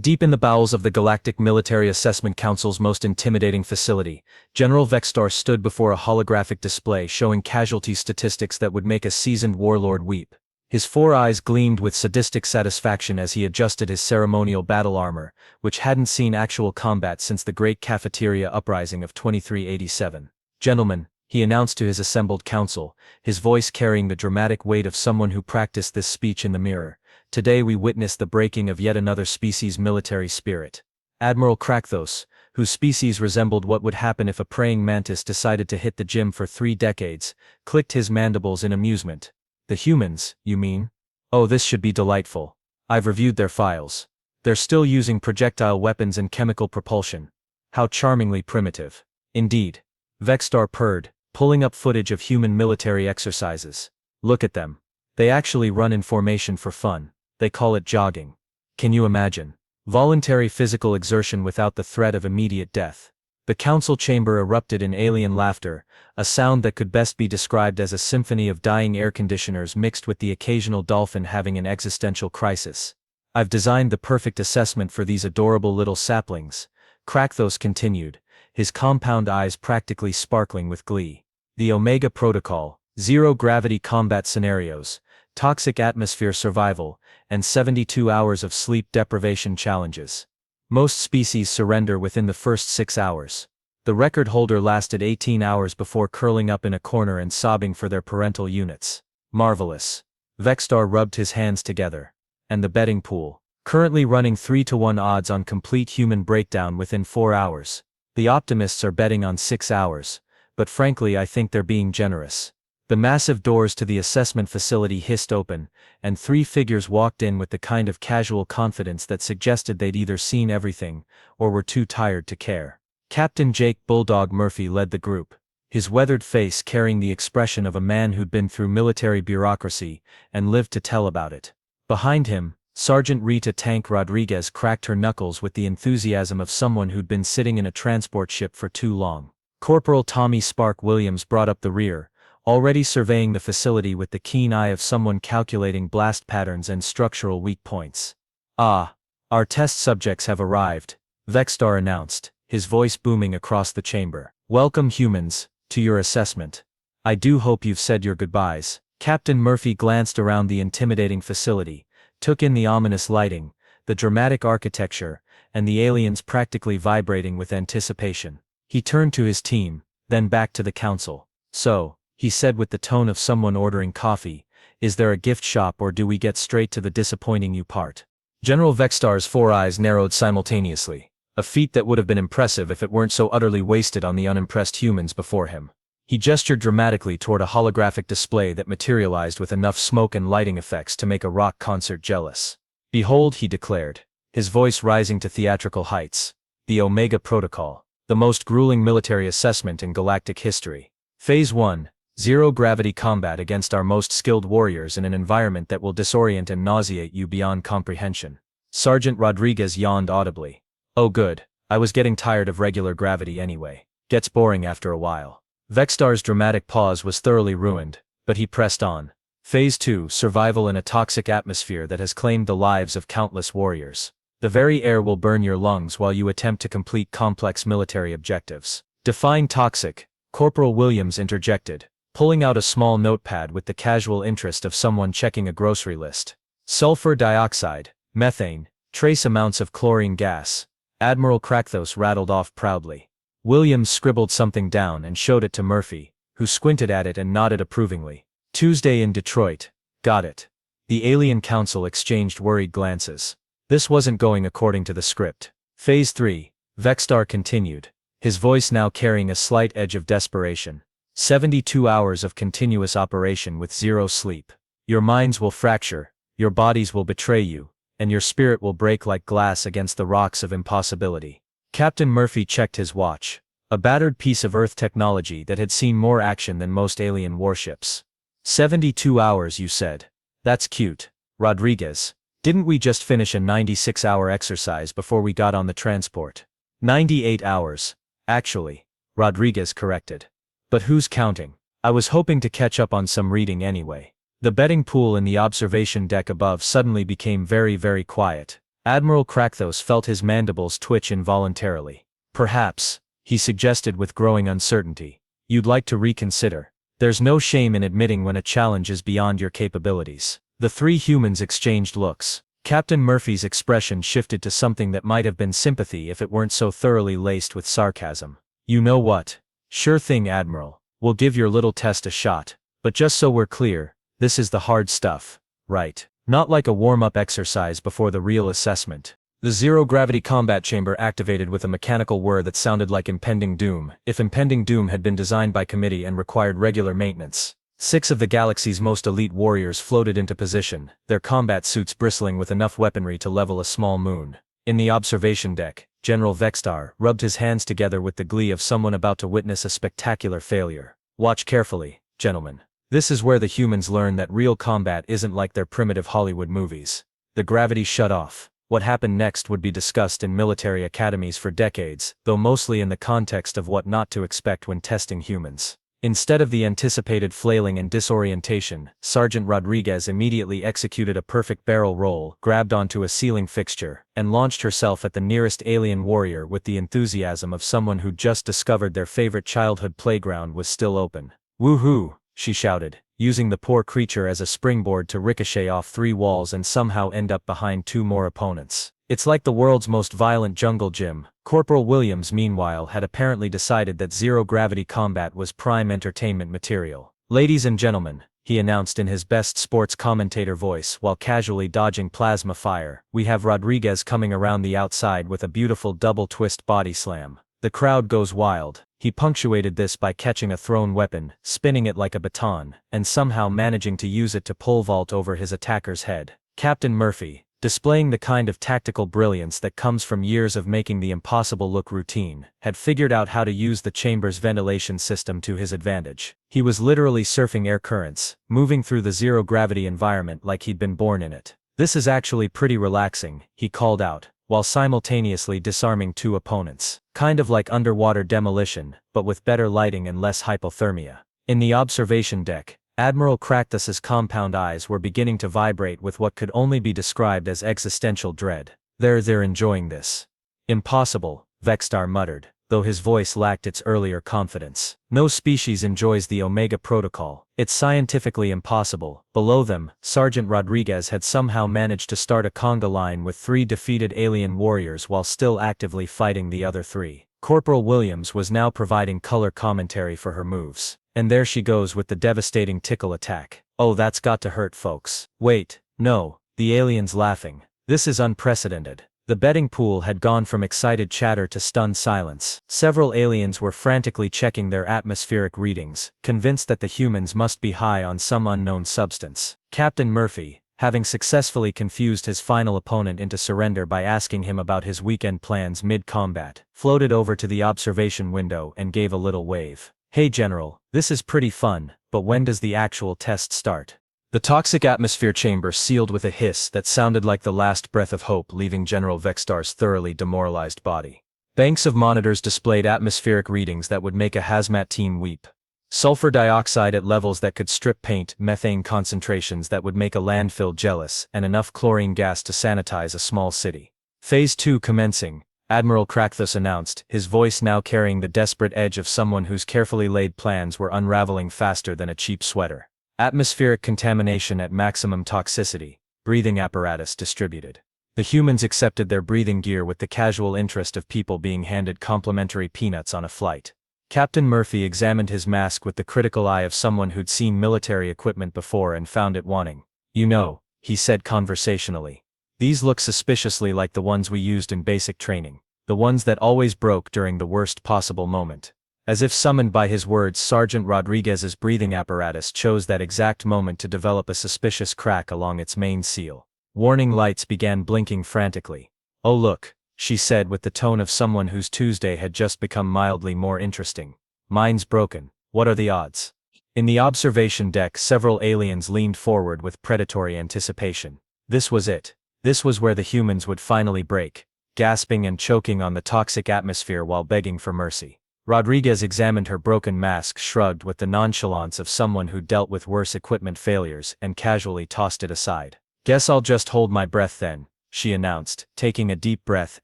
Deep in the bowels of the Galactic Military Assessment Council's most intimidating facility, General Vexstar stood before a holographic display showing casualty statistics that would make a seasoned warlord weep. His four eyes gleamed with sadistic satisfaction as he adjusted his ceremonial battle armor, which hadn't seen actual combat since the Great Cafeteria Uprising of 2387. "Gentlemen," he announced to his assembled council, his voice carrying the dramatic weight of someone who practiced this speech in the mirror, "today we witness the breaking of yet another species' military spirit." Admiral Krakthos, whose species resembled what would happen if a praying mantis decided to hit the gym for 3 decades, clicked his mandibles in amusement. "The humans, you mean? Oh, this should be delightful. I've reviewed their files. They're still using projectile weapons and chemical propulsion. How charmingly primitive." "Indeed," Vexstar purred, pulling up footage of human military exercises. "Look at them. They actually run in formation for fun. They call it jogging. Can you imagine? Voluntary physical exertion without the threat of immediate death." The council chamber erupted in alien laughter, a sound that could best be described as a symphony of dying air conditioners mixed with the occasional dolphin having an existential crisis. "I've designed the perfect assessment for these adorable little saplings," Krakthos continued, his compound eyes practically sparkling with glee. "The Omega Protocol, zero-gravity combat scenarios, toxic atmosphere survival, and 72 hours of sleep deprivation challenges. Most species surrender within the first 6 hours. The record holder lasted 18 hours before curling up in a corner and sobbing for their parental units. Marvelous." Vexstar rubbed his hands together. "And the betting pool, currently running 3-to-1 odds on complete human breakdown within 4 hours. The optimists are betting on 6 hours, but frankly I think they're being generous." The massive doors to the assessment facility hissed open, and 3 figures walked in with the kind of casual confidence that suggested they'd either seen everything, or were too tired to care. Captain Jake Bulldog Murphy led the group, his weathered face carrying the expression of a man who'd been through military bureaucracy and lived to tell about it. Behind him, Sergeant Rita Tank Rodriguez cracked her knuckles with the enthusiasm of someone who'd been sitting in a transport ship for too long. Corporal Tommy Spark Williams brought up the rear, already surveying the facility with the keen eye of someone calculating blast patterns and structural weak points. "Ah, our test subjects have arrived," Vexstar announced, his voice booming across the chamber. "Welcome humans, to your assessment. I do hope you've said your goodbyes." Captain Murphy glanced around the intimidating facility, took in the ominous lighting, the dramatic architecture, and the aliens practically vibrating with anticipation. He turned to his team, then back to the council. "So," he said with the tone of someone ordering coffee, "is there a gift shop or do we get straight to the disappointing you part?" General Vexstar's 4 eyes narrowed simultaneously, a feat that would have been impressive if it weren't so utterly wasted on the unimpressed humans before him. He gestured dramatically toward a holographic display that materialized with enough smoke and lighting effects to make a rock concert jealous. "Behold," he declared, his voice rising to theatrical heights, "the Omega Protocol, the most grueling military assessment in galactic history. Phase 1. Zero-gravity combat against our most skilled warriors in an environment that will disorient and nauseate you beyond comprehension." Sergeant Rodriguez yawned audibly. "Oh good, I was getting tired of regular gravity anyway. Gets boring after a while." Vexstar's dramatic pause was thoroughly ruined, but he pressed on. "Phase 2. Survival in a toxic atmosphere that has claimed the lives of countless warriors. The very air will burn your lungs while you attempt to complete complex military objectives." "Define toxic," Corporal Williams interjected, pulling out a small notepad with the casual interest of someone checking a grocery list. "Sulfur dioxide, methane, trace amounts of chlorine gas," Admiral Krakthos rattled off proudly. Williams scribbled something down and showed it to Murphy, who squinted at it and nodded approvingly. "Tuesday in Detroit. Got it." The Alien Council exchanged worried glances. This wasn't going according to the script. "Phase 3, Vexstar continued, his voice now carrying a slight edge of desperation. 72 hours of continuous operation with zero sleep. Your minds will fracture, your bodies will betray you, and your spirit will break like glass against the rocks of impossibility." Captain Murphy checked his watch, a battered piece of Earth technology that had seen more action than most alien warships. 72 hours, you said? That's cute. Rodriguez, didn't we just finish a 96-hour exercise before we got on the transport? 98 hours, actually, Rodriguez corrected. But who's counting? I was hoping to catch up on some reading anyway. The betting pool in the observation deck above suddenly became very, very quiet, Admiral Krakthos felt his mandibles twitch involuntarily. Perhaps, he suggested with growing uncertainty, you'd like to reconsider. There's no shame in admitting when a challenge is beyond your capabilities. The three humans exchanged looks. Captain Murphy's expression shifted to something that might have been sympathy if it weren't so thoroughly laced with sarcasm. You know what? Sure thing, Admiral. We'll give your little test a shot. But just so we're clear, this is the hard stuff, right? Not like a warm-up exercise before the real assessment. The zero-gravity combat chamber activated with a mechanical whir that sounded like impending doom, if impending doom had been designed by committee and required regular maintenance. 6 of the galaxy's most elite warriors floated into position, their combat suits bristling with enough weaponry to level a small moon. In the observation deck, General Vextar rubbed his hands together with the glee of someone about to witness a spectacular failure. Watch carefully, gentlemen. This is where the humans learn that real combat isn't like their primitive Hollywood movies. The gravity shut off. What happened next would be discussed in military academies for decades, though mostly in the context of what not to expect when testing humans. Instead of the anticipated flailing and disorientation, Sergeant Rodriguez immediately executed a perfect barrel roll, grabbed onto a ceiling fixture, and launched herself at the nearest alien warrior with the enthusiasm of someone who'd just discovered their favorite childhood playground was still open. Woohoo! She shouted, using the poor creature as a springboard to ricochet off 3 walls and somehow end up behind 2 more opponents. It's like the world's most violent jungle gym. Corporal Williams, meanwhile, had apparently decided that zero-gravity combat was prime entertainment material. Ladies and gentlemen, he announced in his best sports commentator voice while casually dodging plasma fire, we have Rodriguez coming around the outside with a beautiful double-twist body slam. The crowd goes wild. He punctuated this by catching a thrown weapon, spinning it like a baton, and somehow managing to use it to pole vault over his attacker's head. Captain Murphy, displaying the kind of tactical brilliance that comes from years of making the impossible look routine, had figured out how to use the chamber's ventilation system to his advantage. He was literally surfing air currents, moving through the zero-gravity environment like he'd been born in it. This is actually pretty relaxing, he called out, while simultaneously disarming 2 opponents. Kind of like underwater demolition, but with better lighting and less hypothermia. In the observation deck, Admiral Krakthos's compound eyes were beginning to vibrate with what could only be described as existential dread. They're enjoying this. Impossible, Vextar muttered, though his voice lacked its earlier confidence. No species enjoys the Omega Protocol. It's scientifically impossible. Below them, Sergeant Rodriguez had somehow managed to start a conga line with 3 defeated alien warriors while still actively fighting the other 3. Corporal Williams was now providing color commentary for her moves. And there she goes with the devastating tickle attack. Oh, that's got to hurt, folks. Wait, no, the alien's laughing. This is unprecedented. The betting pool had gone from excited chatter to stunned silence. Several aliens were frantically checking their atmospheric readings, convinced that the humans must be high on some unknown substance. Captain Murphy, having successfully confused his final opponent into surrender by asking him about his weekend plans mid-combat, floated over to the observation window and gave a little wave. Hey General, this is pretty fun, but when does the actual test start? The toxic atmosphere chamber sealed with a hiss that sounded like the last breath of hope leaving General Vextar's thoroughly demoralized body. Banks of monitors displayed atmospheric readings that would make a hazmat team weep. Sulfur dioxide at levels that could strip paint, methane concentrations that would make a landfill jealous, and enough chlorine gas to sanitize a small city. Phase 2 commencing, Admiral Krakthos announced, his voice now carrying the desperate edge of someone whose carefully laid plans were unraveling faster than a cheap sweater. Atmospheric contamination at maximum toxicity, breathing apparatus distributed. The humans accepted their breathing gear with the casual interest of people being handed complimentary peanuts on a flight. Captain Murphy examined his mask with the critical eye of someone who'd seen military equipment before and found it wanting. You know, he said conversationally. These look suspiciously like the ones we used in basic training, the ones that always broke during the worst possible moment. As if summoned by his words, Sergeant Rodriguez's breathing apparatus chose that exact moment to develop a suspicious crack along its main seal. Warning lights began blinking frantically. Oh look, she said with the tone of someone whose Tuesday had just become mildly more interesting. Mine's broken. What are the odds? In the observation deck, several aliens leaned forward with predatory anticipation. This was it. This was where the humans would finally break, gasping and choking on the toxic atmosphere while begging for mercy. Rodriguez examined her broken mask, shrugged with the nonchalance of someone who dealt with worse equipment failures, and casually tossed it aside. Guess I'll just hold my breath then, she announced, taking a deep breath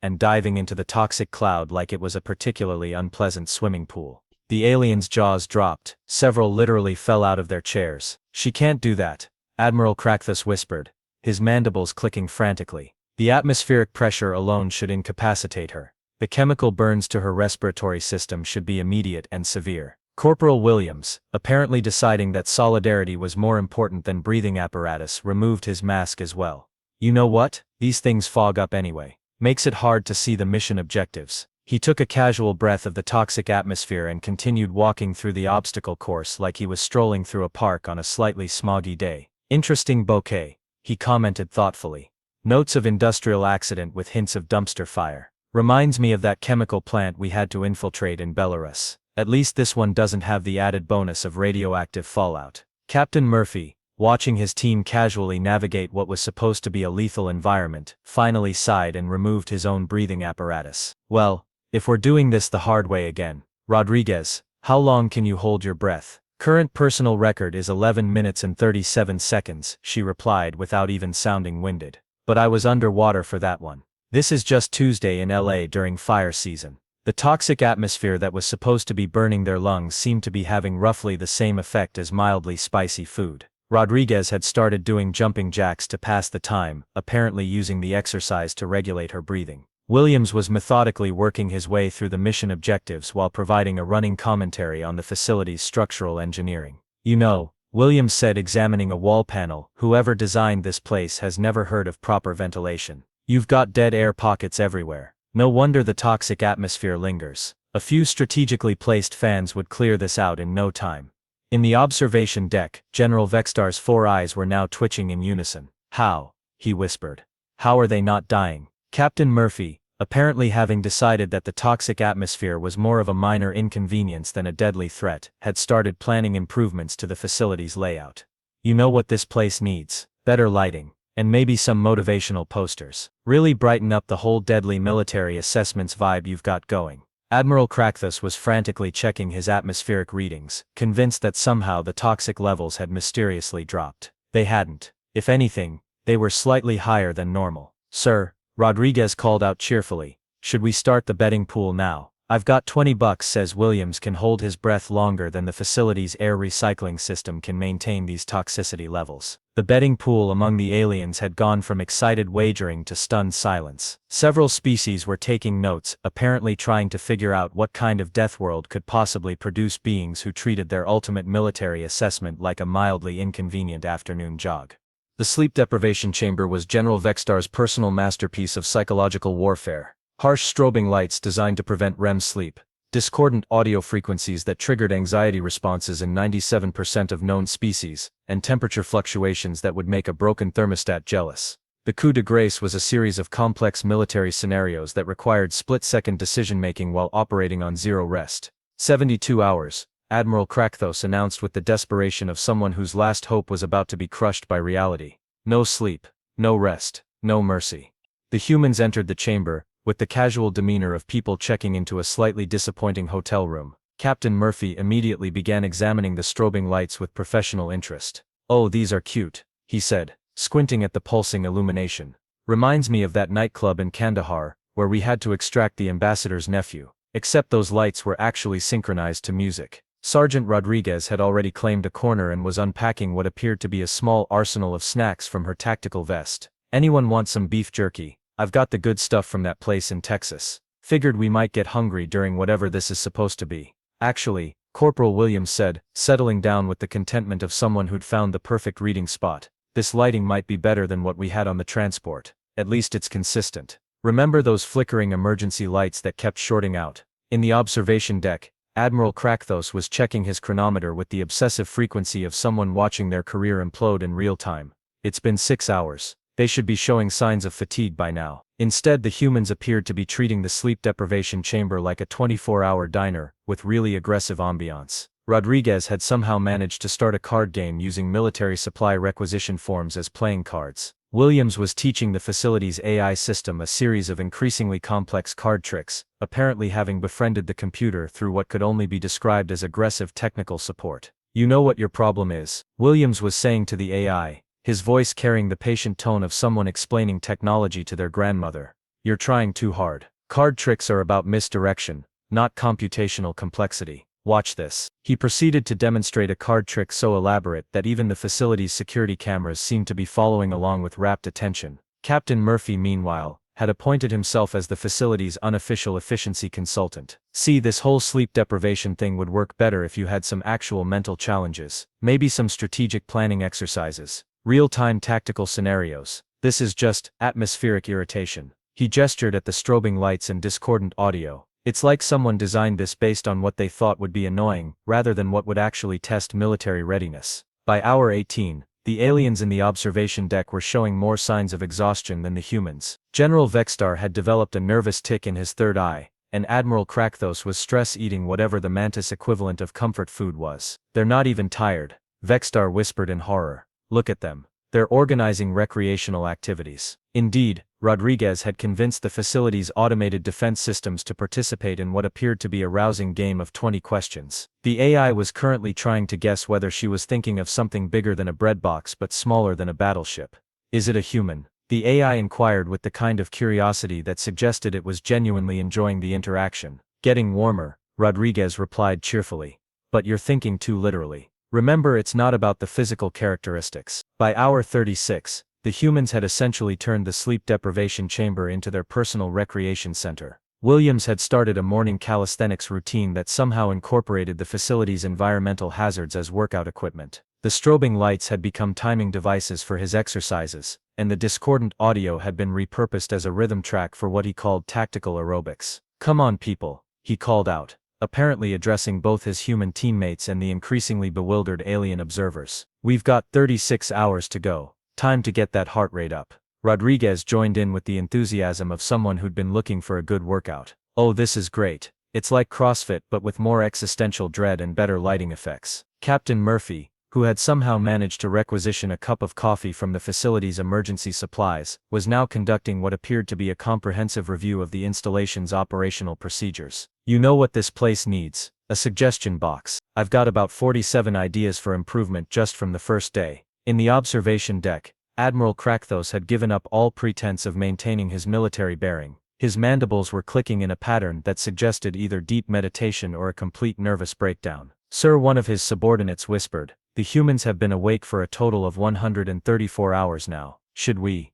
and diving into the toxic cloud like it was a particularly unpleasant swimming pool. The aliens' jaws dropped, several literally fell out of their chairs. "She can't do that," Admiral Krakthus whispered, his mandibles clicking frantically. "The atmospheric pressure alone should incapacitate her. The chemical burns to her respiratory system should be immediate and severe." Corporal Williams, apparently deciding that solidarity was more important than breathing apparatus, removed his mask as well. "You know what? These things fog up anyway. Makes it hard to see the mission objectives." He took a casual breath of the toxic atmosphere and continued walking through the obstacle course like he was strolling through a park on a slightly smoggy day. "Interesting bouquet," he commented thoughtfully. "Notes of industrial accident with hints of dumpster fire. Reminds me of that chemical plant we had to infiltrate in Belarus. At least this one doesn't have the added bonus of radioactive fallout." Captain Murphy, watching his team casually navigate what was supposed to be a lethal environment, finally sighed and removed his own breathing apparatus. "Well, if we're doing this the hard way again. Rodriguez, how long can you hold your breath?" "Current personal record is 11 minutes and 37 seconds, she replied without even sounding winded. "But I was underwater for that one. This is just Tuesday in LA during fire season." The toxic atmosphere that was supposed to be burning their lungs seemed to be having roughly the same effect as mildly spicy food. Rodriguez had started doing jumping jacks to pass the time, apparently using the exercise to regulate her breathing. Williams was methodically working his way through the mission objectives while providing a running commentary on the facility's structural engineering. "You know," Williams said, examining a wall panel, "whoever designed this place has never heard of proper ventilation. You've got dead air pockets everywhere. No wonder the toxic atmosphere lingers. A few strategically placed fans would clear this out in no time." In the observation deck, General Vextar's 4 eyes were now twitching in unison. "How?" he whispered. "How are they not dying?" Captain Murphy, apparently having decided that the toxic atmosphere was more of a minor inconvenience than a deadly threat, had started planning improvements to the facility's layout. "You know what this place needs? Better lighting. And maybe some motivational posters. Really brighten up the whole deadly military assessments vibe you've got going." Admiral Krakthus was frantically checking his atmospheric readings, convinced that somehow the toxic levels had mysteriously dropped. They hadn't. If anything, they were slightly higher than normal. "Sir," Rodriguez called out cheerfully, "should we start the betting pool now?" "I've got $20, says Williams can hold his breath longer than the facility's air recycling system can maintain these toxicity levels. The betting pool among the aliens had gone from excited wagering to stunned silence. Several species were taking notes, apparently trying to figure out what kind of death world could possibly produce beings who treated their ultimate military assessment like a mildly inconvenient afternoon jog. The sleep deprivation chamber was General Vextar's personal masterpiece of psychological warfare. Harsh strobing lights designed to prevent REM sleep, discordant audio frequencies that triggered anxiety responses in 97% of known species, and temperature fluctuations that would make a broken thermostat jealous. The coup de grace was a series of complex military scenarios that required split-second decision-making while operating on zero rest. 72 hours, Admiral Krakthos announced with the desperation of someone whose last hope was about to be crushed by reality. No sleep, no rest, no mercy. The humans entered the chamber, with the casual demeanor of people checking into a slightly disappointing hotel room. Captain Murphy immediately began examining the strobing lights with professional interest. "Oh, these are cute," he said, squinting at the pulsing illumination. "Reminds me of that nightclub in Kandahar, where we had to extract the ambassador's nephew. Except those lights were actually synchronized to music." Sergeant Rodriguez had already claimed a corner and was unpacking what appeared to be a small arsenal of snacks from her tactical vest. "Anyone want some beef jerky? I've got the good stuff from that place in Texas. Figured we might get hungry during whatever this is supposed to be." "Actually," Corporal Williams said, settling down with the contentment of someone who'd found the perfect reading spot, "this lighting might be better than what we had on the transport. At least it's consistent. Remember those flickering emergency lights that kept shorting out?" In the observation deck, Admiral Krakthos was checking his chronometer with the obsessive frequency of someone watching their career implode in real time. "It's been 6 hours. They should be showing signs of fatigue by now." Instead, the humans appeared to be treating the sleep deprivation chamber like a 24-hour diner, with really aggressive ambiance. Rodriguez had somehow managed to start a card game using military supply requisition forms as playing cards. Williams was teaching the facility's AI system a series of increasingly complex card tricks, apparently having befriended the computer through what could only be described as aggressive technical support. "You know what your problem is," Williams was saying to the AI, his voice carrying the patient tone of someone explaining technology to their grandmother. "You're trying too hard. Card tricks are about misdirection, not computational complexity. Watch this." He proceeded to demonstrate a card trick so elaborate that even the facility's security cameras seemed to be following along with rapt attention. Captain Murphy, meanwhile, had appointed himself as the facility's unofficial efficiency consultant. "See, this whole sleep deprivation thing would work better if you had some actual mental challenges. Maybe some strategic planning exercises. Real-time tactical scenarios. This is just atmospheric irritation." He gestured at the strobing lights and discordant audio. "It's like someone designed this based on what they thought would be annoying, rather than what would actually test military readiness." By hour 18, the aliens in the observation deck were showing more signs of exhaustion than the humans. General Vextar had developed a nervous tic in his third eye, and Admiral Krakthos was stress-eating whatever the mantis equivalent of comfort food was. "They're not even tired," Vextar whispered in horror. "Look at them. They're organizing recreational activities." Indeed, Rodriguez had convinced the facility's automated defense systems to participate in what appeared to be a rousing game of 20 questions. The AI was currently trying to guess whether she was thinking of something bigger than a breadbox but smaller than a battleship. "Is it a human?" the AI inquired with the kind of curiosity that suggested it was genuinely enjoying the interaction. "Getting warmer," Rodriguez replied cheerfully. "But you're thinking too literally. Remember, it's not about the physical characteristics." By hour 36, the humans had essentially turned the sleep deprivation chamber into their personal recreation center. Williams had started a morning calisthenics routine that somehow incorporated the facility's environmental hazards as workout equipment. The strobing lights had become timing devices for his exercises, and the discordant audio had been repurposed as a rhythm track for what he called tactical aerobics. "Come on, people," he called out, apparently addressing both his human teammates and the increasingly bewildered alien observers. "We've got 36 hours to go. Time to get that heart rate up." Rodriguez joined in with the enthusiasm of someone who'd been looking for a good workout. "Oh, this is great. It's like CrossFit but with more existential dread and better lighting effects." Captain Murphy, who had somehow managed to requisition a cup of coffee from the facility's emergency supplies, was now conducting what appeared to be a comprehensive review of the installation's operational procedures. "You know what this place needs? A suggestion box. I've got about 47 ideas for improvement just from the first day." In the observation deck, Admiral Krakthos had given up all pretense of maintaining his military bearing. His mandibles were clicking in a pattern that suggested either deep meditation or a complete nervous breakdown. "Sir," one of his subordinates whispered, "the humans have been awake for a total of 134 hours now. Should we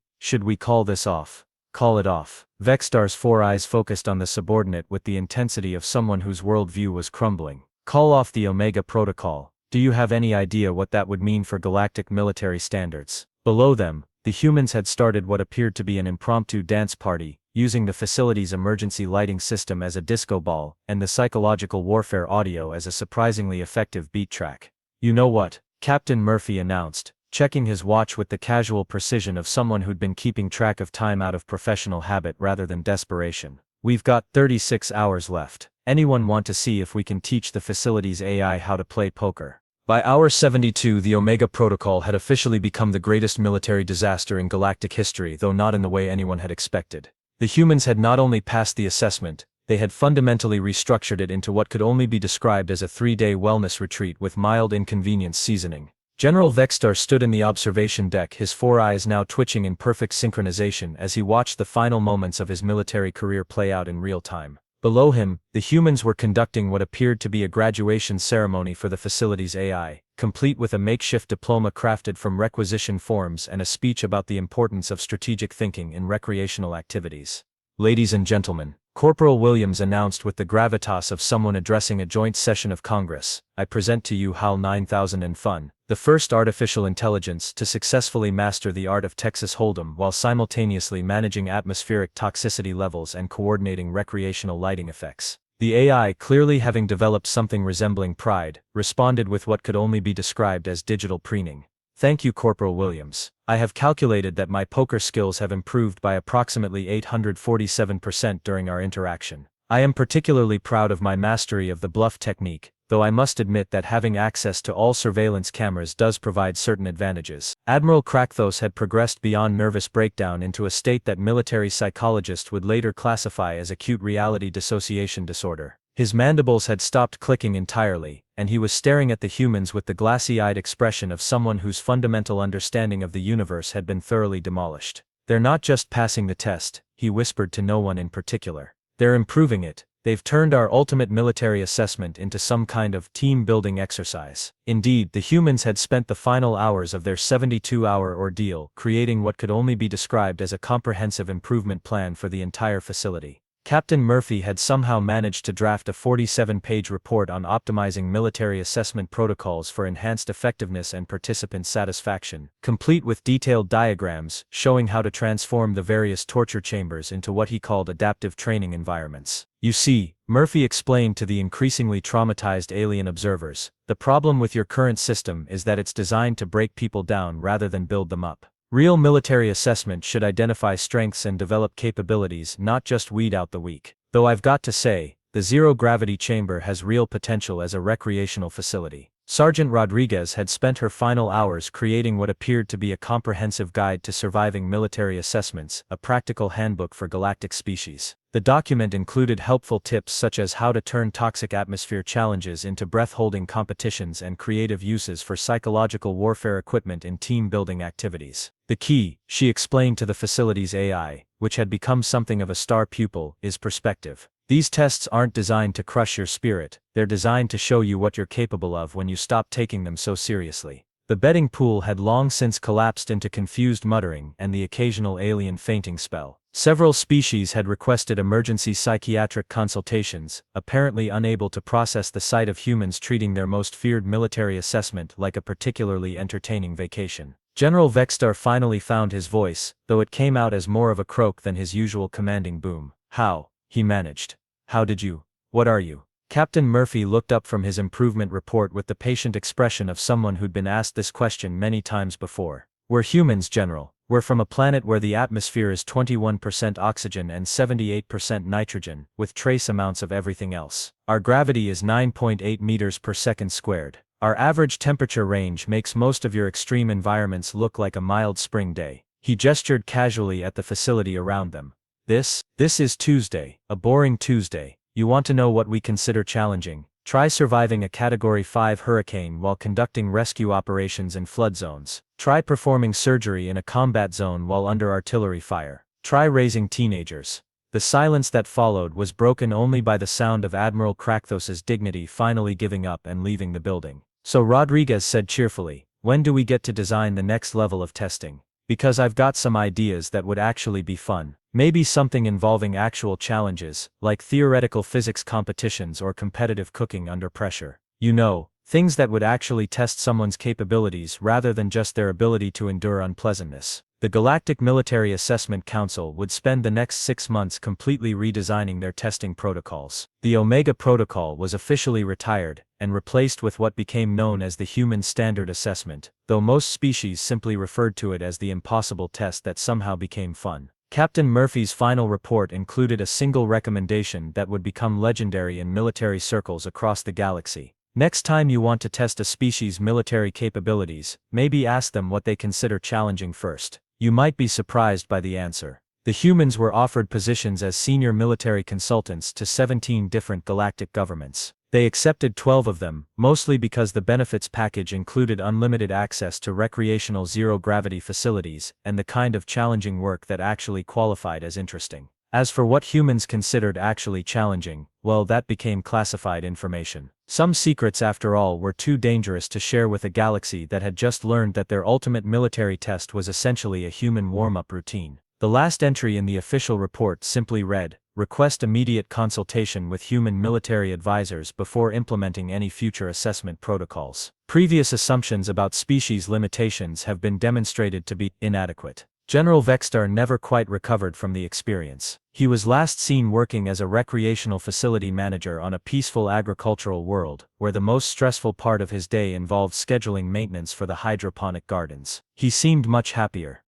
call this off?" "Call it off." Vextar's four eyes focused on the subordinate with the intensity of someone whose worldview was crumbling. "Call off the Omega Protocol. Do you have any idea what that would mean for galactic military standards?" Below them, the humans had started what appeared to be an impromptu dance party, using the facility's emergency lighting system as a disco ball, and the psychological warfare audio as a surprisingly effective beat track. "You know what?" Captain Murphy announced, checking his watch with the casual precision of someone who'd been keeping track of time out of professional habit rather than desperation. "We've got 36 hours left. Anyone want to see if we can teach the facility's AI how to play poker?" By hour 72, the Omega Protocol had officially become the greatest military disaster in galactic history, though not in the way anyone had expected. The humans had not only passed the assessment, they had fundamentally restructured it into what could only be described as a 3-day wellness retreat with mild inconvenience seasoning. General Vextar stood in the observation deck, his four eyes now twitching in perfect synchronization as he watched the final moments of his military career play out in real time. Below him, the humans were conducting what appeared to be a graduation ceremony for the facility's AI, complete with a makeshift diploma crafted from requisition forms and a speech about the importance of strategic thinking in recreational activities. "Ladies and gentlemen," Corporal Williams announced with the gravitas of someone addressing a joint session of Congress, "I present to you HAL 9000 and Fun, the first artificial intelligence to successfully master the art of Texas Hold'em while simultaneously managing atmospheric toxicity levels and coordinating recreational lighting effects." The AI, clearly having developed something resembling pride, responded with what could only be described as digital preening. "Thank you, Corporal Williams. I have calculated that my poker skills have improved by approximately 847% during our interaction. I am particularly proud of my mastery of the bluff technique, though I must admit that having access to all surveillance cameras does provide certain advantages." Admiral Krakthos had progressed beyond nervous breakdown into a state that military psychologists would later classify as acute reality dissociation disorder. His mandibles had stopped clicking entirely, and he was staring at the humans with the glassy-eyed expression of someone whose fundamental understanding of the universe had been thoroughly demolished. "They're not just passing the test," he whispered to no one in particular. "They're improving it. They've turned our ultimate military assessment into some kind of team-building exercise." Indeed, the humans had spent the final hours of their 72-hour ordeal creating what could only be described as a comprehensive improvement plan for the entire facility. Captain Murphy had somehow managed to draft a 47-page report on optimizing military assessment protocols for enhanced effectiveness and participant satisfaction, complete with detailed diagrams showing how to transform the various torture chambers into what he called adaptive training environments. "You see," Murphy explained to the increasingly traumatized alien observers, "the problem with your current system is that it's designed to break people down rather than build them up. Real military assessment should identify strengths and develop capabilities, not just weed out the weak. Though I've got to say, the zero-gravity chamber has real potential as a recreational facility." Sergeant Rodriguez had spent her final hours creating what appeared to be a comprehensive guide to surviving military assessments, a practical handbook for galactic species. The document included helpful tips such as how to turn toxic atmosphere challenges into breath-holding competitions and creative uses for psychological warfare equipment in team-building activities. "The key," she explained to the facility's AI, which had become something of a star pupil, "is perspective. These tests aren't designed to crush your spirit, they're designed to show you what you're capable of when you stop taking them so seriously." The betting pool had long since collapsed into confused muttering and the occasional alien fainting spell. Several species had requested emergency psychiatric consultations, apparently unable to process the sight of humans treating their most feared military assessment like a particularly entertaining vacation. General Vextar finally found his voice, though it came out as more of a croak than his usual commanding boom. "How?" he managed. "How did you? What are you?" Captain Murphy looked up from his improvement report with the patient expression of someone who'd been asked this question many times before. "We're humans, General. We're from a planet where the atmosphere is 21% oxygen and 78% nitrogen, with trace amounts of everything else. Our gravity is 9.8 meters per second squared. Our average temperature range makes most of your extreme environments look like a mild spring day." He gestured casually at the facility around them. This is Tuesday, a boring Tuesday. You want to know what we consider challenging? Try surviving a Category 5 hurricane while conducting rescue operations in flood zones. Try performing surgery in a combat zone while under artillery fire. Try raising teenagers. The silence that followed was broken only by the sound of Admiral Krakthos's dignity finally giving up and leaving the building. "So," Rodriguez said cheerfully, "when do we get to design the next level of testing? Because I've got some ideas that would actually be fun. Maybe something involving actual challenges, like theoretical physics competitions or competitive cooking under pressure. You know, things that would actually test someone's capabilities rather than just their ability to endure unpleasantness." The Galactic Military Assessment Council would spend the next 6 months completely redesigning their testing protocols. The Omega Protocol was officially retired, and replaced with what became known as the Human Standard Assessment, though most species simply referred to it as the impossible test that somehow became fun. Captain Murphy's final report included a single recommendation that would become legendary in military circles across the galaxy. "Next time you want to test a species' military capabilities, maybe ask them what they consider challenging first. You might be surprised by the answer." The humans were offered positions as senior military consultants to 17 different galactic governments. They accepted 12 of them, mostly because the benefits package included unlimited access to recreational zero-gravity facilities and the kind of challenging work that actually qualified as interesting. As for what humans considered actually challenging, well, that became classified information. Some secrets, after all, were too dangerous to share with a galaxy that had just learned that their ultimate military test was essentially a human warm-up routine. The last entry in the official report simply read, "Request immediate consultation with human military advisors before implementing any future assessment protocols. Previous assumptions about species limitations have been demonstrated to be inadequate." General Vextar never quite recovered from the experience. He was last seen working as a recreational facility manager on a peaceful agricultural world, where the most stressful part of his day involved scheduling maintenance for the hydroponic gardens. He seemed much happier.